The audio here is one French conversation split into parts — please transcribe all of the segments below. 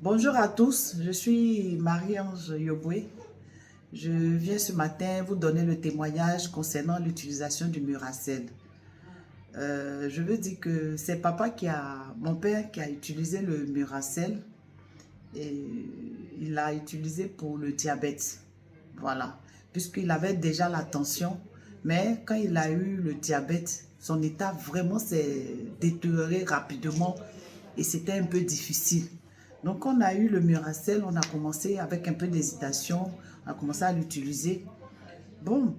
Bonjour à tous, je suis Marie-Ange Yoboué. Je viens ce matin vous donner le témoignage concernant l'utilisation du Muracell. Je veux dire que c'est mon père qui a utilisé le Muracell et il l'a utilisé pour le diabète. Voilà, puisqu'il avait déjà la tension, mais quand il a eu le diabète, son état vraiment s'est détérioré rapidement et c'était un peu difficile. Donc on a eu le Muracell, on a commencé avec un peu d'hésitation, on a commencé à l'utiliser. Bon,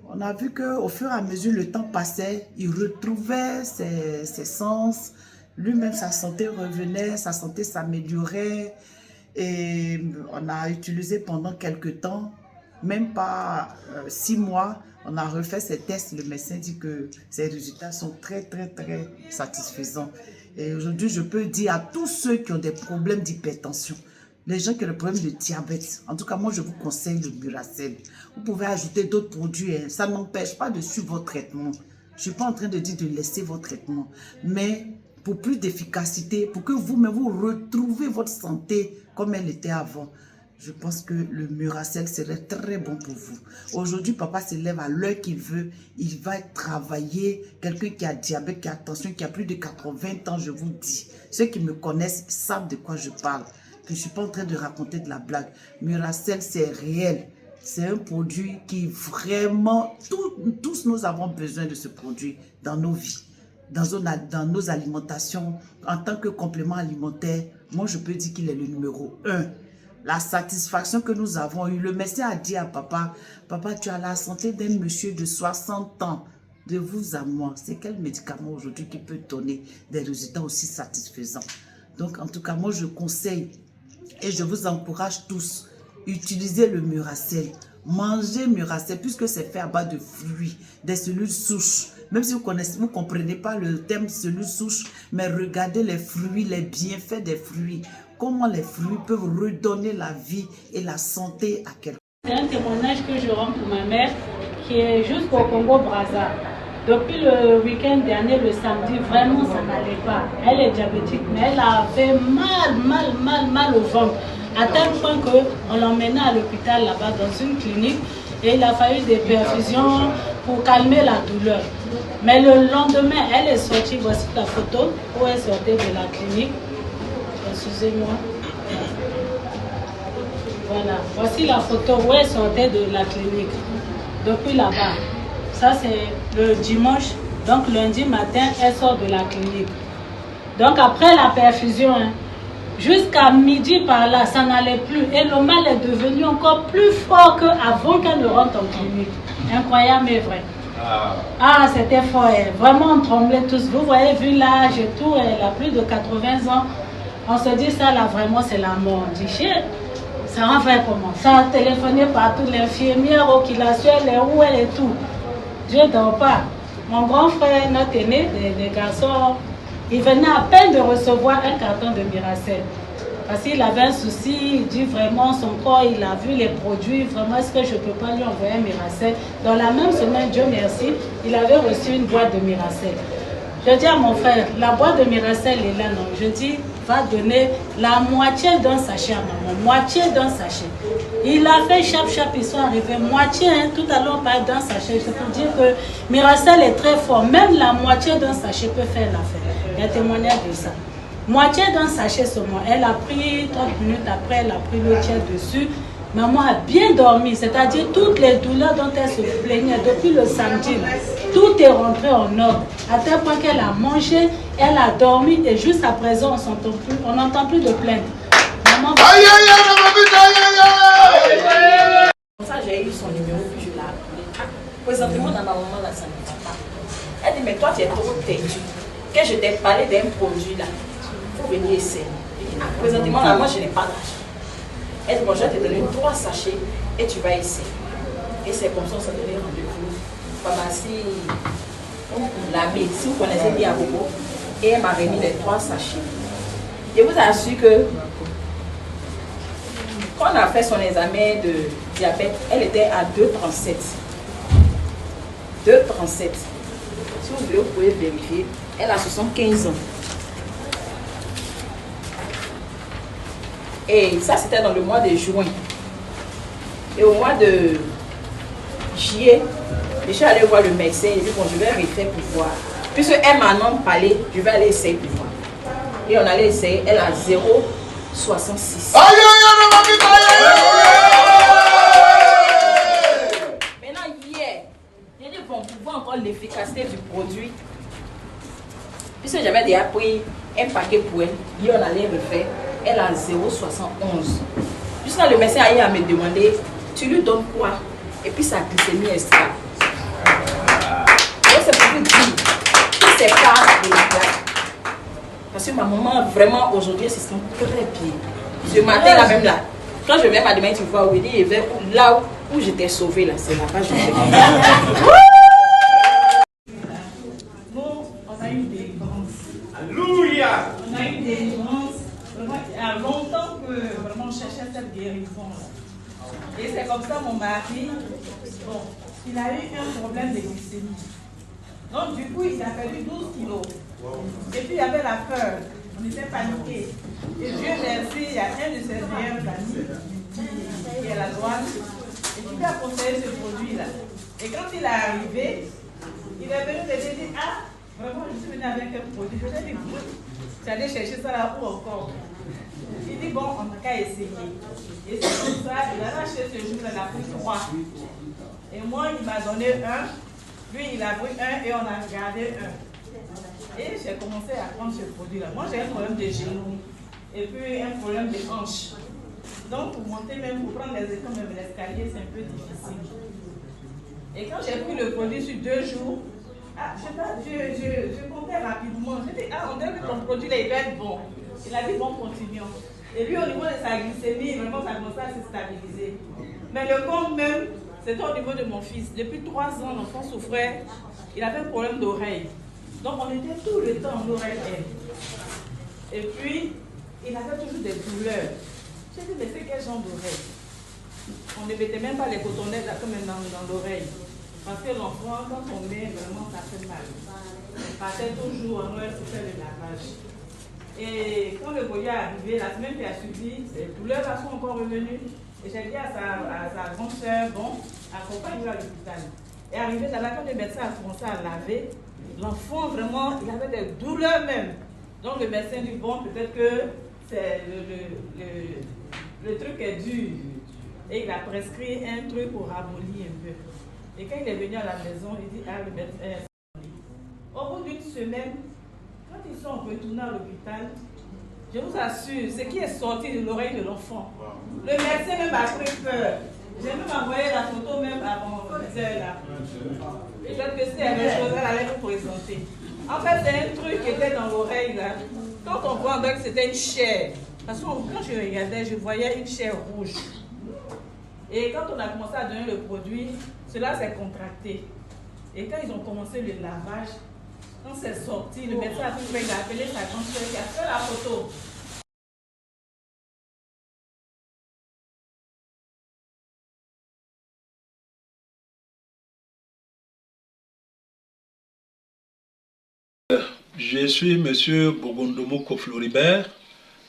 on a vu qu'au fur et à mesure le temps passait, il retrouvait ses sens, lui-même sa santé revenait, sa santé s'améliorait et on a utilisé pendant quelques temps, même pas 6 mois, on a refait ces tests, le médecin dit que ces résultats sont très satisfaisants. Et aujourd'hui, je peux dire à tous ceux qui ont des problèmes d'hypertension, les gens qui ont des problèmes de diabète, en tout cas, moi, je vous conseille le Muracell. Vous pouvez ajouter d'autres produits, hein. Ça n'empêche pas de suivre votre traitement. Je ne suis pas en train de dire de laisser votre traitement, mais pour plus d'efficacité, pour que vous-même vous retrouvez votre santé comme elle était avant, je pense que le Muracell serait très bon pour vous. Aujourd'hui, papa se lève à l'heure qu'il veut. Il va travailler. Quelqu'un qui a diabète, qui a tension, qui a plus de 80 ans, je vous dis. Ceux qui me connaissent savent de quoi je parle. Que je ne suis pas en train de raconter de la blague. Muracell, c'est réel. C'est un produit qui vraiment, tous nous avons besoin de ce produit dans nos vies, dans nos alimentations. En tant que complément alimentaire, moi je peux dire qu'il est le numéro 1. La satisfaction que nous avons eue, le médecin a dit à papa, papa, tu as la santé d'un monsieur de 60 ans. De vous à moi, c'est quel médicament aujourd'hui qui peut donner des résultats aussi satisfaisants? Donc, en tout cas, moi, je conseille et je vous encourage tous, utilisez le Muracell. Mangez Muracell puisque c'est fait à base de fruits, des cellules souches. Même si vous ne comprenez pas le terme cellules souches, mais regardez les fruits, les bienfaits des fruits. Comment les fruits peuvent redonner la vie et la santé à quelqu'un. C'est un témoignage que je rends pour ma mère qui est jusqu'au Congo-Brazza. Depuis le week-end dernier, le samedi, vraiment ça n'allait pas. Elle est diabétique, mais elle avait mal au ventre. À tel point qu'on l'emmenait à l'hôpital là-bas dans une clinique et il a fallu des perfusions pour calmer la douleur. Mais le lendemain, elle est sortie, voici la photo où elle sortait de la clinique. Excusez-moi. Voilà, voici la photo où elle sortait de la clinique, depuis là-bas. Ça c'est le dimanche, donc lundi matin, elle sort de la clinique. Donc après la perfusion, jusqu'à midi par là, ça n'allait plus. Et le mal est devenu encore plus fort qu'avant qu'elle ne rentre en clinique. Incroyable mais vrai. Ah, c'était fort. Vraiment, on tremblait tous. Vous voyez, vu l'âge et tout, elle a plus de 80 ans. On se dit ça là, vraiment, c'est la mort. On dit, ça en fait comment? Ça a téléphoné partout, l'infirmière, qui la suit, elle est où, elle est tout. Je ne dors pas. Mon grand frère, notre aîné, des garçons, il venait à peine de recevoir un carton de Muracell. Parce qu'il avait un souci, il dit vraiment son corps, il a vu les produits, vraiment est-ce que je ne peux pas lui envoyer un Muracell? Dans la même semaine, Dieu merci, il avait reçu une boîte de Muracell. Je dis à mon frère, la boîte de Muracell est là, non. Je dis, va donner la moitié d'un sachet à maman, moitié d'un sachet. Il a fait chap, ils sont arrivés, moitié, tout à l'heure on parle d'un sachet. C'est pour dire que Muracell est très fort, même la moitié d'un sachet peut faire l'affaire. Il y a témoignage de ça. Moitié d'un sachet seulement. Elle a pris 30 minutes après, elle a pris le tiers dessus. Maman a bien dormi, c'est-à-dire toutes les douleurs dont elle se plaignait depuis le samedi, tout est rentré en ordre. À tel point qu'elle a mangé, elle a dormi et jusqu'à présent on n'entend plus de plainte. Maman... Aïe, aïe, aïe, aïe. Comme ça, j'ai eu son numéro, puis je l'ai appelé. Présentement, dans ma maman, là, ça ne va pas. Elle dit, mais toi, tu es trop têtu. Que je t'ai parlé d'un produit là, il faut venir essayer. Présentement, là, moi, je n'ai pas d'argent. Elle dit, bon, je vais te donner 3 sachets et tu vas essayer. Et c'est comme ça qu'on s'est donné rendez-vous. Pharmacie, la médecine, vous connaissez bien à Bobo. Et elle m'a remis les 3 sachets. Je vous assure que quand on a fait son examen de diabète, elle était à 2,37. 2,37. Si vous voulez, vous pouvez vérifier. Elle a 75 ans. Et ça, c'était dans le mois de juin. Et au mois de juillet, je suis allée voir le médecin. Il dit, bon, je vais refaire pour voir. Puisqu'elle m'a non parlé, je vais aller essayer pour voir. Et on allait essayer, elle a 0,66. Maintenant, hier, j'ai dit, bon, pour voir encore l'efficacité du produit, puisque j'avais déjà pris un paquet pour elle, hier on allait refaire, elle a 0,71. Jusqu'à le médecin a me demander, tu lui donnes quoi? Et puis sa glycémie est stable. C'est pour vous dire que c'est pas de la blague. Parce que ma maman, vraiment, aujourd'hui, elle se sent très bien. Ce matin, là même là, quand je viens pas demain, tu vois où il dit, là où j'étais sauvée, là, c'est là-bas, je vais. Nous, on a eu des délivrance. Alléluia. On a eu des délivrances. Vraiment, il y a longtemps que vraiment on cherchait cette guérison. Et c'est comme ça, mon mari, bon, il a eu un problème de glycémie. Donc, du coup, il a perdu 12 kilos. Et puis, il y avait la peur. On était paniqués. Et Dieu merci, il y a un de ses meilleurs amis qui est à la douane et qui lui a conseillé ce produit-là. Et quand il est arrivé, il est venu me dire, ah, vraiment, je suis venu avec un produit. Je lui ai dit, j'allais chercher ça là où encore. Il dit, bon, on n'a qu'à essayer. Et c'est comme ça, il a acheté ce jour-là, il a pris 3. Et moi, il m'a donné un. Lui, il a pris un et on a gardé un. Et j'ai commencé à prendre ce produit-là. Moi, j'ai un problème de genoux et puis un problème de hanche. Donc, pour monter, même pour prendre les écrans, même l'escalier, c'est un peu difficile. Et quand j'ai pris le produit sur 2 jours, ah, je comptais rapidement. J'ai dit, ah, on dirait que ton produit là, il doit être bon. Il a dit, bon, continuons. Et lui, au niveau de sa glycémie, vraiment, ça commençait à se stabiliser. Mais le compte même, c'était au niveau de mon fils. Depuis 3 ans, l'enfant souffrait. Il avait un problème d'oreille. Donc, on était tout le temps en oreille. Et puis, il avait toujours des douleurs. J'ai dit, mais c'est quel genre d'oreille? On ne mettait même pas les cotonnettes là, comme dans l'oreille. Parce que l'enfant, quand on met, vraiment, ça fait mal. On partait toujours en oreille pour faire le lavage. Et quand le produit est arrivé, la semaine qui a suivi, les douleurs sont encore revenues. Et j'ai dit à sa grande soeur, bon, accompagne-le à l'hôpital. Et arrivé là-bas, quand le médecin a commencé à laver, l'enfant, vraiment, il avait des douleurs même. Donc le médecin dit, bon, peut-être que c'est le truc est dur. Et il a prescrit un truc pour ramollir un peu. Et quand il est venu à la maison, il dit, ah, le médecin. Au bout d'une semaine, quand ils sont retournés à l'hôpital, je vous assure, ce qui est sorti de l'oreille de l'enfant, le médecin même a pris peur. J'ai même envoyé la photo même à mon viseur là. Peut-être que c'était la même chose, elle allait vous présenter. En fait, c'est un truc qui était dans l'oreille là. Quand on voit, on dirait que c'était une chair. Parce que quand je regardais, je voyais une chair rouge. Et quand on a commencé à donner le produit, cela s'est contracté. Et quand ils ont commencé le lavage, quand c'est sorti, le médecin a appelé sa grande soeur qui a fait la photo. Je suis M. Bogondomoko Floribert,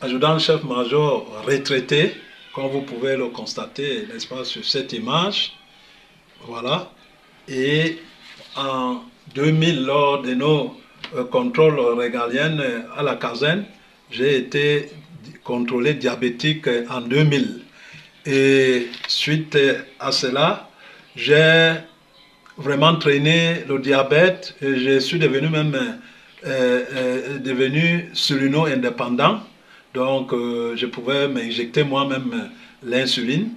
adjudant-chef-major retraité, comme vous pouvez le constater, n'est-ce pas, sur cette image. Voilà. Et en 2000, lors de nos contrôles régaliens à la caserne, j'ai été contrôlé diabétique en 2000. Et suite à cela, j'ai vraiment traîné le diabète et je suis devenu même devenu surino indépendant. Donc je pouvais m'injecter moi-même l'insuline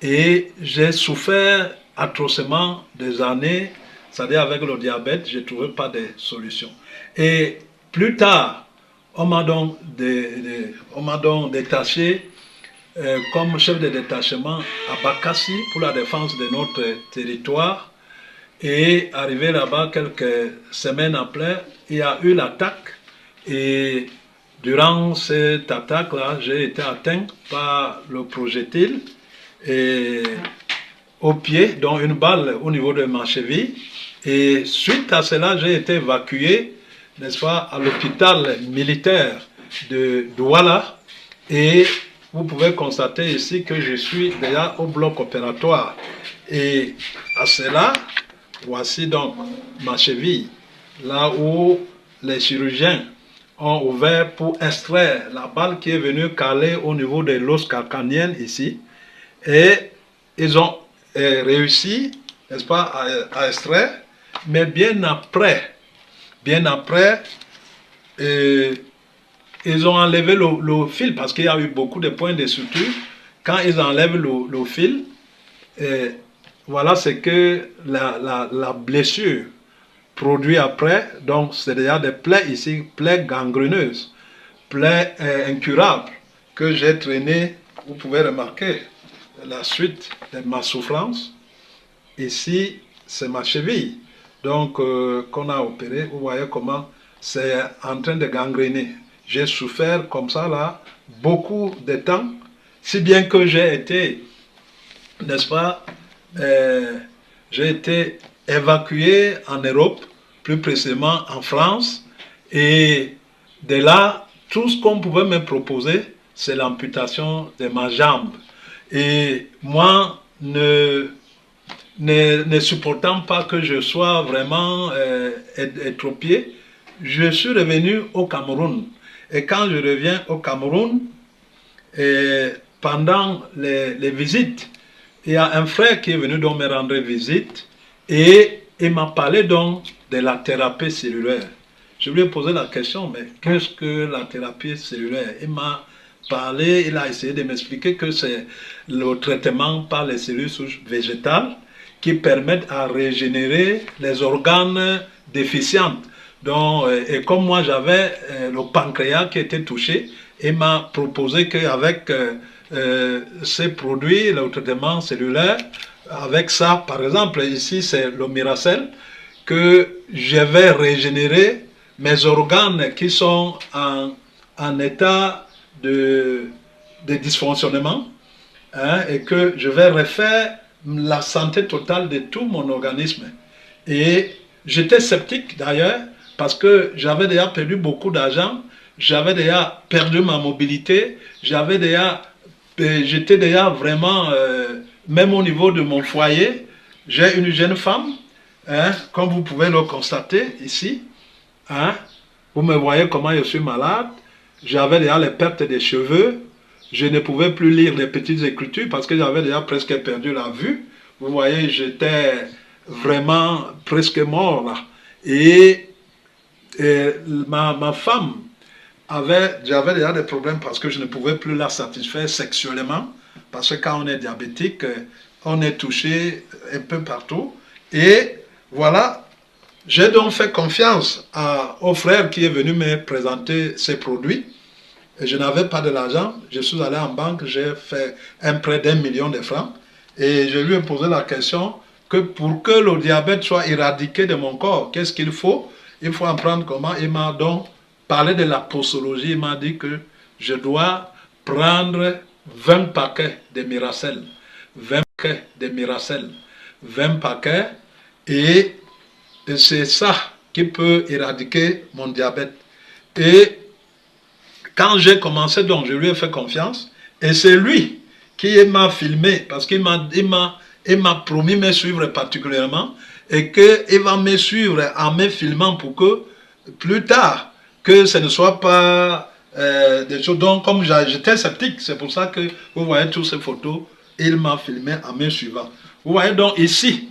et j'ai souffert atrocement des années, c'est-à-dire avec le diabète, je ne trouvais pas de solution. Et plus tard, on m'a donc détaché comme chef de détachement à Bakassi pour la défense de notre territoire. Et arrivé là-bas quelques semaines après, il y a eu l'attaque. Et durant cette attaque-là, j'ai été atteint par le projectile et au pied, dont une balle au niveau de ma cheville. Et suite à cela, j'ai été évacué, n'est-ce pas, à l'hôpital militaire de Douala. Et vous pouvez constater ici que je suis déjà au bloc opératoire. Et à cela, voici donc ma cheville, là où les chirurgiens ont ouvert pour extraire la balle qui est venue caler au niveau de l'os calcanéen ici. Et ils ont réussi, n'est-ce pas, à extraire, mais bien après, ils ont enlevé le fil parce qu'il y a eu beaucoup de points de suture. Quand ils enlèvent le fil, voilà ce que la blessure produit après. Donc, c'est déjà des plaies ici, plaies gangreneuses, plaies incurables que j'ai traînées. Vous pouvez remarquer la suite de ma souffrance. Ici, c'est ma cheville. Donc, qu'on a opéré, vous voyez comment c'est en train de gangréner. J'ai souffert comme ça, là, beaucoup de temps, si bien que j'ai été, n'est-ce pas, j'ai été évacué en Europe, plus précisément en France, et de là, tout ce qu'on pouvait me proposer, c'est l'amputation de ma jambe. Et moi, ne supportant pas que je sois vraiment étropié, je suis revenu au Cameroun. Et quand je reviens au Cameroun, pendant les visites, il y a un frère qui est venu donc me rendre visite et il m'a parlé donc de la thérapie cellulaire. Je lui ai posé la question, mais qu'est-ce que la thérapie cellulaire? Il m'a parlé, il a essayé de m'expliquer que c'est le traitement par les cellules souches végétales qui permettent à régénérer les organes déficients. Donc, et comme moi j'avais le pancréas qui était touché, il m'a proposé qu'avec ces produits, le traitement cellulaire, avec ça, par exemple, ici c'est le Miracel, que je vais régénérer mes organes qui sont en état de dysfonctionnement, hein, et que je vais refaire la santé totale de tout mon organisme. Et j'étais sceptique d'ailleurs, parce que j'avais déjà perdu beaucoup d'argent, j'avais déjà perdu ma mobilité, j'étais déjà vraiment, même au niveau de mon foyer, j'ai une jeune femme, hein, comme vous pouvez le constater ici, hein, vous me voyez comment je suis malade, j'avais déjà les pertes des cheveux, je ne pouvais plus lire les petites écritures parce que j'avais déjà presque perdu la vue. Vous voyez, j'étais vraiment presque mort là. Et ma femme j'avais déjà des problèmes parce que je ne pouvais plus la satisfaire sexuellement, parce que quand on est diabétique, on est touché un peu partout. Et voilà, j'ai donc fait confiance au frère qui est venu me présenter ces produits. Et je n'avais pas de l'argent, je suis allé en banque, j'ai fait un prêt d'1 million de francs et je lui ai posé la question que pour que le diabète soit éradiqué de mon corps, qu'est-ce qu'il faut? Il faut en prendre comment? Il m'a donc parlé de la posologie, il m'a dit que je dois prendre 20 paquets de Miracel, 20 paquets de Miracel, 20 paquets, et c'est ça qui peut éradiquer mon diabète. Et quand j'ai commencé, donc je lui ai fait confiance, et c'est lui qui m'a filmé, parce qu'il m'a promis de me suivre particulièrement, et qu'il va me suivre en me filmant pour que plus tard, que ce ne soit pas des choses. Donc comme j'étais sceptique, c'est pour ça que vous voyez toutes ces photos, il m'a filmé en me suivant. Vous voyez donc ici,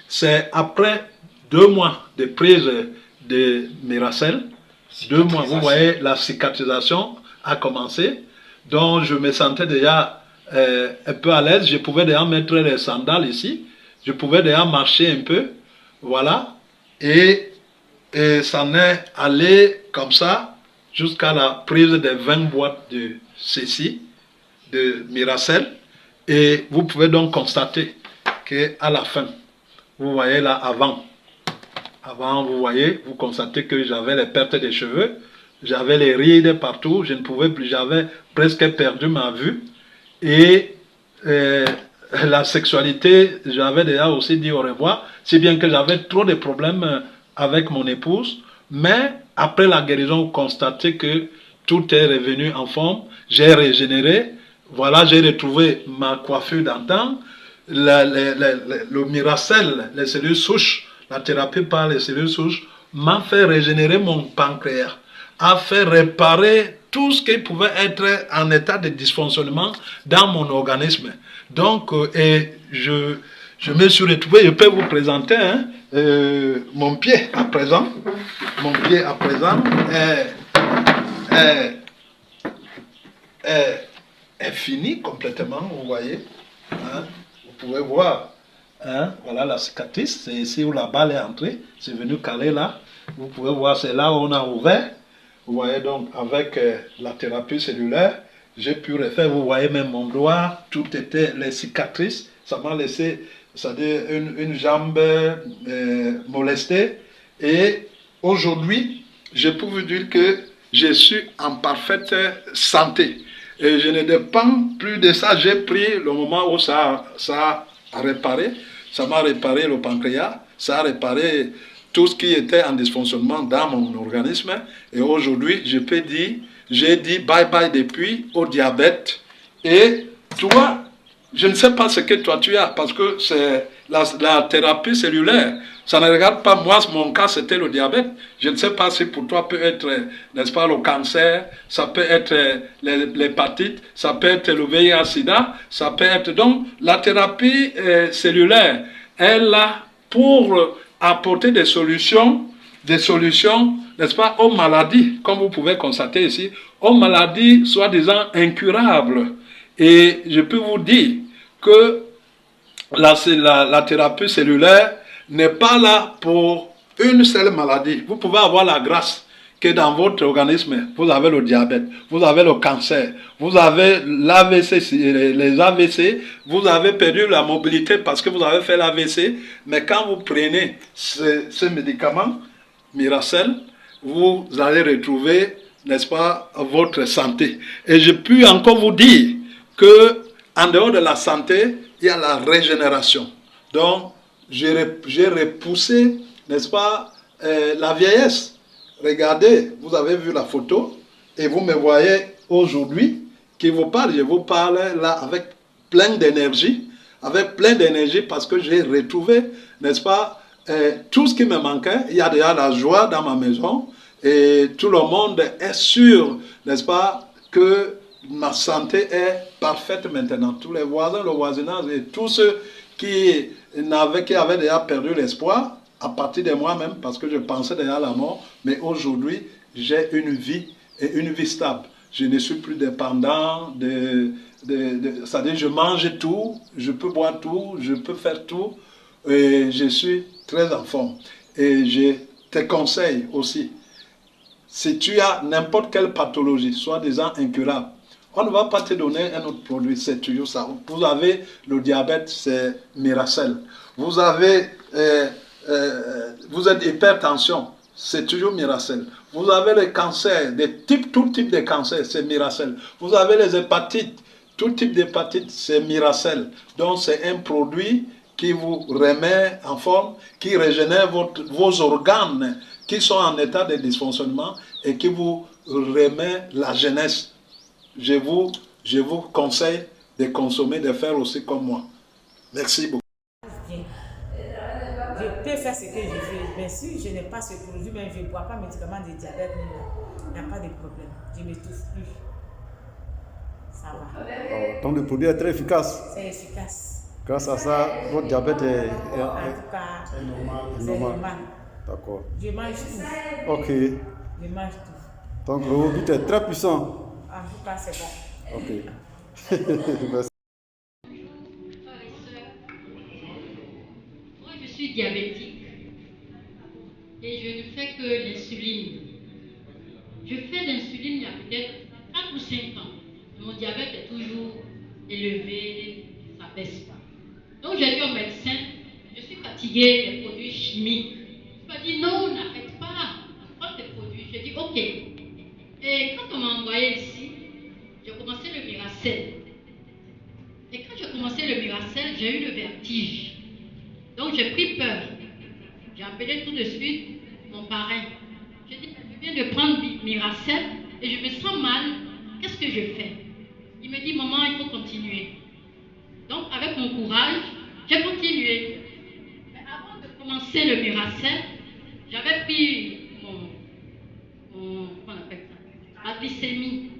c'est après 2 mois de prise de Miracel, 2 mois, vous voyez, la cicatrisation a commencé, donc je me sentais déjà un peu à l'aise, je pouvais déjà mettre les sandales ici, je pouvais déjà marcher un peu, voilà, et ça en est allé comme ça jusqu'à la prise des 20 boîtes de ceci, de Miracel, et vous pouvez donc constater qu'à la fin, vous voyez là avant, vous voyez, vous constatez que j'avais les pertes des cheveux, j'avais les rides partout, je ne pouvais plus, j'avais presque perdu ma vue. Et la sexualité, j'avais déjà aussi dit au revoir, si bien que j'avais trop de problèmes avec mon épouse. Mais après la guérison, vous constatez que tout est revenu en forme, j'ai régénéré, voilà, j'ai retrouvé ma coiffure d'antan, le Miracel, les cellules souches, la thérapie par les cellules souches m'a fait régénérer mon pancréas, a fait réparer tout ce qui pouvait être en état de dysfonctionnement dans mon organisme. Donc, et je me suis retrouvé, je peux vous présenter hein, mon pied à présent. Mon pied à présent est fini complètement, vous voyez. Hein, vous pouvez voir. Hein, voilà la cicatrice, c'est ici où la balle est entrée, c'est venu caler là. Vous pouvez voir, c'est là où on a ouvert. Vous voyez donc, avec la thérapie cellulaire, j'ai pu refaire. Vous voyez même mon doigt, tout était les cicatrices. Ça m'a laissé, c'est-à-dire une jambe molestée. Et aujourd'hui, je peux vous dire que je suis en parfaite santé. Et je ne dépends plus de ça. J'ai pris le moment où ça a réparé. Ça m'a réparé le pancréas. Ça a réparé tout ce qui était en dysfonctionnement dans mon organisme. Et aujourd'hui, je peux dire, j'ai dit bye-bye depuis au diabète. Et toi, je ne sais pas ce que toi tu as, parce que c'est la thérapie cellulaire. Ça ne regarde pas moi, mon cas c'était le diabète. Je ne sais pas si pour toi peut être, n'est-ce pas, le cancer, ça peut être l'hépatite, ça peut être le VIH-Sida, ça peut être... Donc, la thérapie cellulaire est là pour apporter des solutions, n'est-ce pas, aux maladies, comme vous pouvez constater ici, aux maladies soi-disant incurables. Et je peux vous dire que la thérapie cellulaire n'est pas là pour une seule maladie. Vous pouvez avoir la grâce que dans votre organisme, vous avez le diabète, vous avez le cancer, vous avez l'AVC, les AVC, vous avez perdu la mobilité parce que vous avez fait l'AVC, mais quand vous prenez ce médicament, Miracel, vous allez retrouver, n'est-ce pas, votre santé. Et je peux encore vous dire que en dehors de la santé, il y a la régénération. Donc, j'ai repoussé, n'est-ce pas, la vieillesse. Regardez, vous avez vu la photo et vous me voyez aujourd'hui qui vous parle. Je vous parle là avec plein d'énergie, parce que j'ai retrouvé, n'est-ce pas, tout ce qui me manquait. Il y a déjà la joie dans ma maison et tout le monde est sûr, n'est-ce pas, que ma santé est parfaite maintenant. Tous les voisins, le voisinage et tous ceux qui avaient déjà perdu l'espoir, à partir de moi-même, parce que je pensais déjà à la mort, mais aujourd'hui, j'ai une vie et une vie stable. Je ne suis plus dépendant c'est-à-dire je mange tout, je peux boire tout, je peux faire tout, et je suis très en forme. Et je te conseille aussi, si tu as n'importe quelle pathologie, soi-disant incurable, on ne va pas te donner un autre produit, c'est toujours ça. Vous avez le diabète, c'est Miracel. Vous avez, vous êtes hypertension, c'est toujours Miracel. Vous avez le cancer, tout type de cancer, c'est Miracel. Vous avez les hépatites, tout type d'hépatite, c'est Miracel. Donc c'est un produit qui vous remet en forme, qui régénère vos organes qui sont en état de dysfonctionnement et qui vous remet la jeunesse. Je vous conseille de consommer, de faire aussi comme moi. Merci beaucoup. Je peux faire ce que je veux, mais si je n'ai pas ce produit, mais je ne bois pas médicaments de diabète, il n'y a pas de problème. Je ne m'étouffe plus. Ça va. Donc le produit est très efficace. C'est efficace. Grâce à ça, votre diabète est normal. D'accord. Je mange tout. Ok. Je mange tout. Donc le produit est très puissant. En tout cas, c'est bon. Ok. Merci. Moi, je suis diabétique et je ne fais que l'insuline. Je fais l'insuline il y a peut-être 4 ou 5 ans. Mon diabète est toujours élevé, ça ne baisse pas. Donc j'ai dit au médecin, je suis fatiguée des produits chimiques. Il m'a dit non, n'arrête pas, prends tes produits. J'ai dit ok. Et quand on m'a envoyé ici, j'ai commencé le Miracel. Et quand j'ai commencé le Miracel, j'ai eu le vertige. Donc j'ai pris peur. J'ai appelé tout de suite mon parrain. J'ai dit, je viens de prendre Miracel et je me sens mal. Qu'est-ce que je fais? Il me dit, maman, il faut continuer. Donc, avec mon courage, j'ai continué. Mais avant de commencer le Miracel, j'avais pris comment on appelle ça, ma glycémie.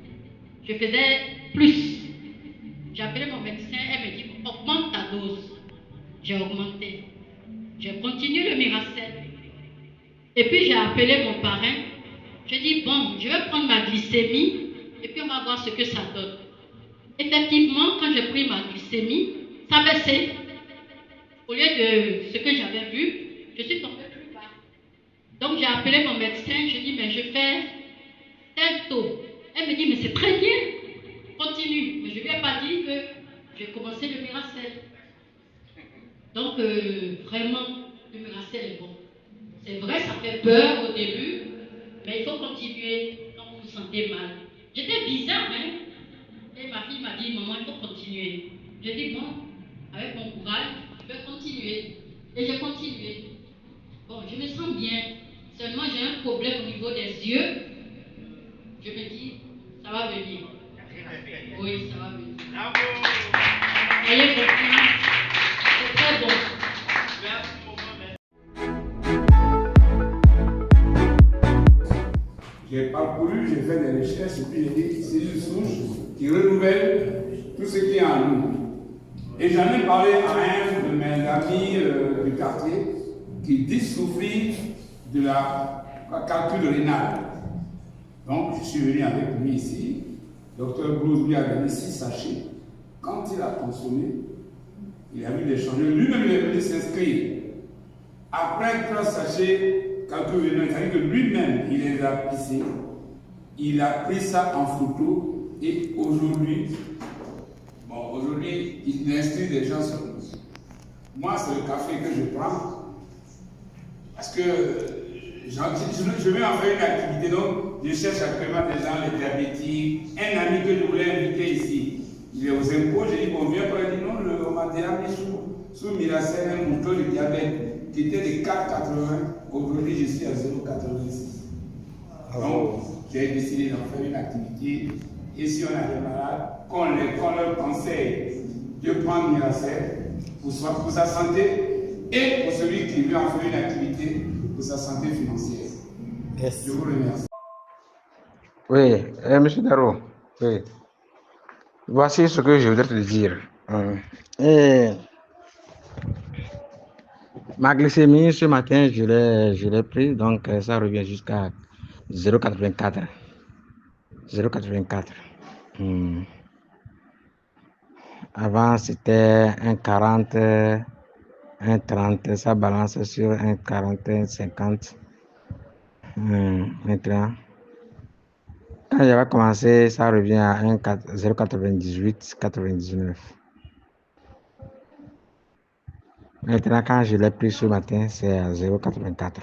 Je faisais plus. J'ai appelé mon médecin, elle me dit, augmente ta dose. J'ai augmenté. J'ai continué le Miracel. Et puis j'ai appelé mon parrain. J'ai dit, bon, je vais prendre ma glycémie et puis on va voir ce que ça donne. Effectivement, quand j'ai pris ma glycémie, ça baissait. Au lieu de ce que j'avais vu, je suis tombée plus bas. Donc j'ai appelé mon médecin, je dis, mais je fais tel taux. Elle me dit, mais c'est très bien, continue. Mais je ne lui ai pas dit que j'ai commencé le Miracel. Donc vraiment, le Miracel est bon. C'est vrai, ça fait peur au début, mais il faut continuer quand vous vous sentez mal. J'étais bizarre, hein? Et ma fille m'a dit, maman, il faut continuer. J'ai dit, bon, avec mon courage, je vais continuer. Et j'ai continué. Bon, je me sens bien. Seulement, j'ai un problème au niveau des yeux. Je me dis, ça va venir. Oui, ça va venir. Soyez confiants. C'est très bon. J'ai parcouru, j'ai fait des recherches, et puis j'ai dit c'est une souche qui renouvelle tout ce qui est en nous. Et j'en ai parlé à un de mes amis du quartier qui dit souffrir de la calcul rénale. Donc je suis venu avec lui ici. Docteur Bruce lui a donné 6 sachets. Quand il a consommé, il a vu des changements. Lui-même il est venu s'inscrire. Après 3 sachets, calcul rénal, c'est-à-dire que lui-même il les a pissés. Il a pris ça en photo et aujourd'hui, il inscrit des gens sur nous. Moi, c'est le café que je prends parce que je vais en faire une activité. Donc, je cherche actuellement des gens, les diabétiques. Un ami que je voulais inviter ici, il est aux impôts. J'ai dit, bon, viens pas. Il dit, non, on m'a déjà mis sous Miracel un mouton de diabète qui était de 4,80. Aujourd'hui, je suis à 0,86. Donc, j'ai décidé d'en faire une activité. Et si on a des malades, qu'on leur conseille de prendre Miracel pour sa santé et pour celui qui veut en faire une activité pour sa santé financière. Yes. Je vous remercie. Oui, monsieur Darro, oui. Voici ce que je voudrais te dire. Ma glycémie ce matin, je l'ai pris, donc ça revient jusqu'à 0,84. 0,84. Avant, c'était 1,40, 1,30, ça balance sur 1,40, 1,50. Maintenant, quand j'avais commencé, ça revient à 0,98, 99. Maintenant, quand je l'ai pris ce matin, c'est à 0,84.